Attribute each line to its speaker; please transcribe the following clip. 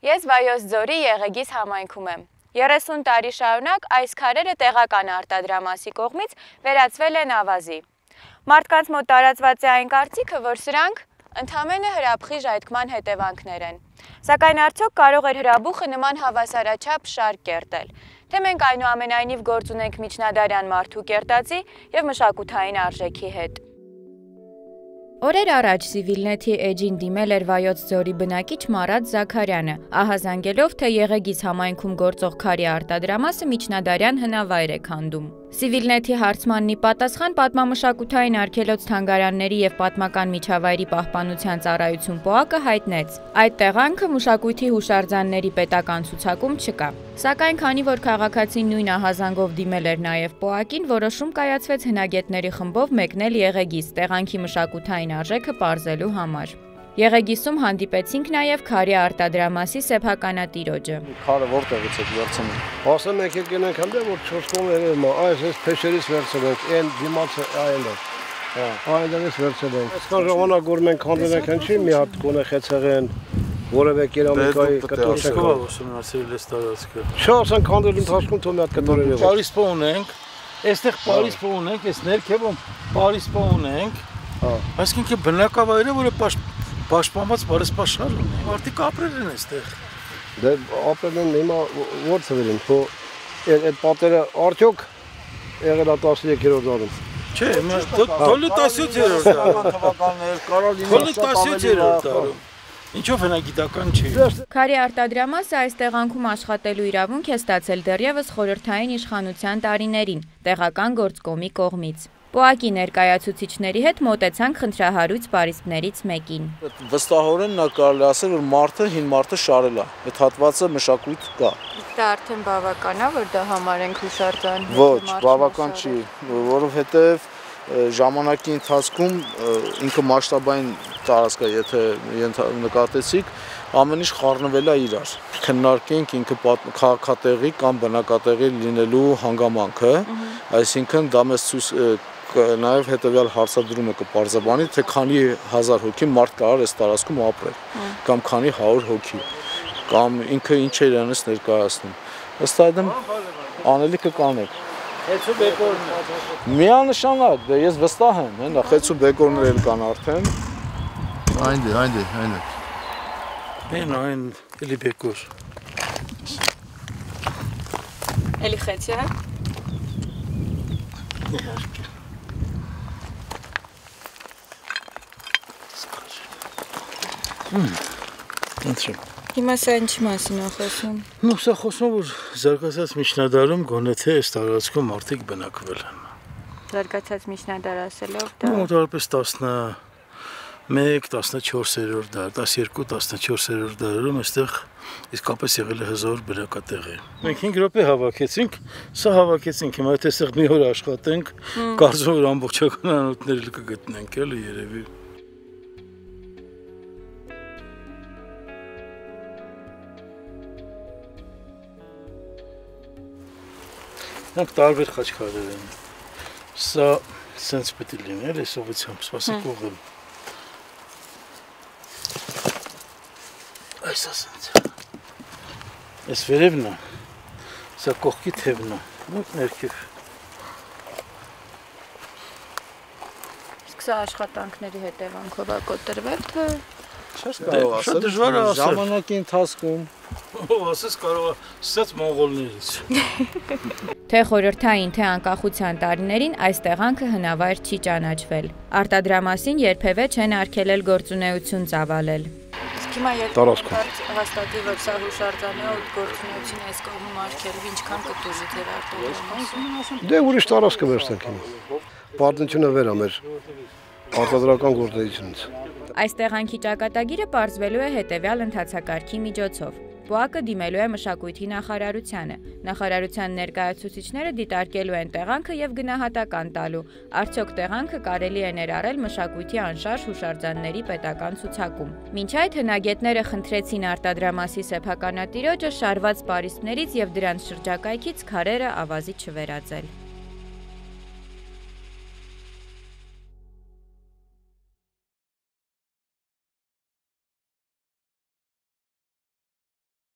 Speaker 1: Ես Վայոց ձորի Եղեգիս համայնքում եմ։ 30 տարի շարունակ այս քարերը տեղական արտադրամասի կողմից վերածվել են ավազի։ Մարդկանց մոտ տարածված է այն կարծիքը, որ սրանք ընդամենը հրաբխի ժայթքման հետևանքներ են։ Սակայն արդյոք կարող էր հրաբուխը նման հավասարաչափ շարք կերտել, թե մենք այնուամենայնիվ գործ ունենք միջնադարյան մարդու կերտածի և մշակութային արժեքի հետ։ Օրեր առաջ Սիվիլնեթի էջին դիմել էր Վայոց ձորի բնակիչ Մարատ Զաքարյանը, ահազանգելով, թե Եղեգիս համայնքում գործող քարի արտադրամասը միջնադարյան հնավայր է քանդում։ Սիվիլնեթի հարցմանն ի պատասխան պատմամշակութային արգելոց-թանգարանների և պատմական միջավայրի պահպանության ծառայություն ՊՕԱԿ-ը հայտնեց. այդ տեղանքը մշակույթի հուշարձանների պետական ցուցակում չկա։ Սակայն քանի որ քաղաքացին նույն ահազանգով դիմել էր նաև ՊՕԱԿ-ին, որոշում կայացվեց հնագետների խմբով մեկնել Եղեգիս տեղանքի մշակութային արժեքը պարզելու համար։ Եղեգիսում հանդիպեցինք նաև քարի արտադրամասի սեփականատիրոջը։
Speaker 2: Քարը որտեղից եք վերցնում։
Speaker 3: Ասեմ եկեք գնանք հանդեպ որ 4 կողմերում այս փեշերից վերցնենք, այն դիմացը այն է։ Այնտեղից վերցնենք։ Այսքան ժամանակ որ մենք քանդել ենք, ինչի՞ մի հատ գոնե խեցեղեն, որևէ կերամիկայի կտոր չենք։
Speaker 2: Ուսումնասիրել ես տարածքը։
Speaker 3: Չէ, ասենք քանդելու ընթացքում թող մի հատ կտորեր է։
Speaker 2: Պարիսպո ունենք, այստեղ պարիսպո ունենք, այս ներքևում պարիսպո ունենք։ Այսինքն բնակավայրը, որը պաշտպանված բարեսպաշար ունի։ Մարդիկ ապրել են այստեղ։
Speaker 3: Դե ապրել են հիմա ո՞ր ծվերին, այդ պատերը արդյոք եղել է 13-րդ դարում։
Speaker 2: Չէ, դոլի 17-րդ դարում։ Ինչով հնագիտական չի։
Speaker 1: Քարի արտադրամասը այս տեղանքում աշխատելու իրավունք է ստացել դեռևս խորհրդային իշխանության տարիներին, տեղական գործկոմի կողմից։ ՊՕԱԿ-ի ներկայացուցիչների հետ մոտեցանք խնդրահարույց պարիսպներից մեկին։
Speaker 2: Վստահորեն նա կարելի ասել, որ մարդը հին մարդը շարել է։ Այդ հատվածը մշակույթ կա։
Speaker 1: Դա արդեն բավական է, որ դա համարենք հուշարձան։
Speaker 2: Ոչ, բավական չի, որովհետև ժամանակի ընթացքում ինքը մասշտաբային տարածք է, եթե նկատեցիք, ամեն ինչ խառնվել է իրար։ Քննարկենք ինքը քաղաքատեղի կամ բնակատեղի լինելու հանգամանքը, այսինքն դա մեզ ցույց նաև հետևյալ հարցադրումը կպարզաբանի, թե քանի հազար հոգի մարդ կարող այս տարածքում ապրել, կամ քանի 100 հոգի, կամ ինքը ինչ է իրանից ներկայացնում։ Ըստ այդմ անելիքը կանեք։
Speaker 4: Խեցու բեկորներ։
Speaker 2: Միանշանակ, դե ես վստահ եմ, հենա խեցու բեկորներ էլ կան արդեն։ Այն է։ Այն էլի բեկոր։
Speaker 1: Էլի խեցի է։
Speaker 2: Ընտրեմ։
Speaker 1: Հիմա սա ինչի մասին է խոսում։
Speaker 2: Սա խոսում որ զարգացած միջնադարում գոնե թե այս տարածքում մարդիկ բնակվել են։
Speaker 1: Զարգացած միջնադար ասելով դա։
Speaker 2: Մոտավորապես 11-14-րդ դար, 12-14-րդ դարերում այստեղ իսկապես եղել է հզոր բնակատեղի։ Մենք 5 րոպե հավաքեցինք, սա հավաքեցինք, հիմա եթե այստեղ մի օր աշխատենք, կարծում եմ ամբողջական անոթներ կգտնենք, էլի երևի։ Նրանք տարբեր խաչքարեր են։ Սա սենց պետք է լինի, այս ուղղությամբ, սպասեք ուղղեմ։ Այս ասենց։ Այս վերևն է, սա կողքի թևն է, մենք ներքև։
Speaker 1: Իսկ սա աշխատանքների հետևանքով է կոտրվել, թե…
Speaker 2: Չես կարող ասել, դժվար է ասել։ Ժամանակի ընթացքում։ Ասես կարող է ստաց մոնղոլներից։
Speaker 1: Թե խորհրդային, թե անկախության տարիներին այս տեղանքը հնավայր չի ճանաչվել։ Արտադրամասին երբևէ չեն արգելել գործունեություն ծավալել։ Իսկ հիմա երբ հաստատի, որ սա հուշարձան է, ու գործունեություն այս կողմում արգելվի, ինչքան կտուժի ձեր արտադրամասը։
Speaker 3: Դե ուրիշ տարածք կվերցնենք հիմա։ Պարտությունը վեր է մեր արտադրական գործունեությունից։
Speaker 1: Այս տեղանքի ճակատագիրը պարզվելու է հետևյալ ընթացակարգի միջոցով։ ՊՕԱԿ-ը դիմելու է մշակույթի նախարարությանը։ Նախարարության ներկայացուցիչները դիտարկելու են տեղանքը և գնահատական տալու, արդյոք տեղանքը կարելի է ներառել մշակույթի անշարժ հուշարձանների պետական ցուցակում։ Մինչ այդ հնագետները խնդրեցին արտադրամասի սեփականատիրոջը շարված պարիսպներից և դրանց շրջակայքից քարերը ավազի չվերածել։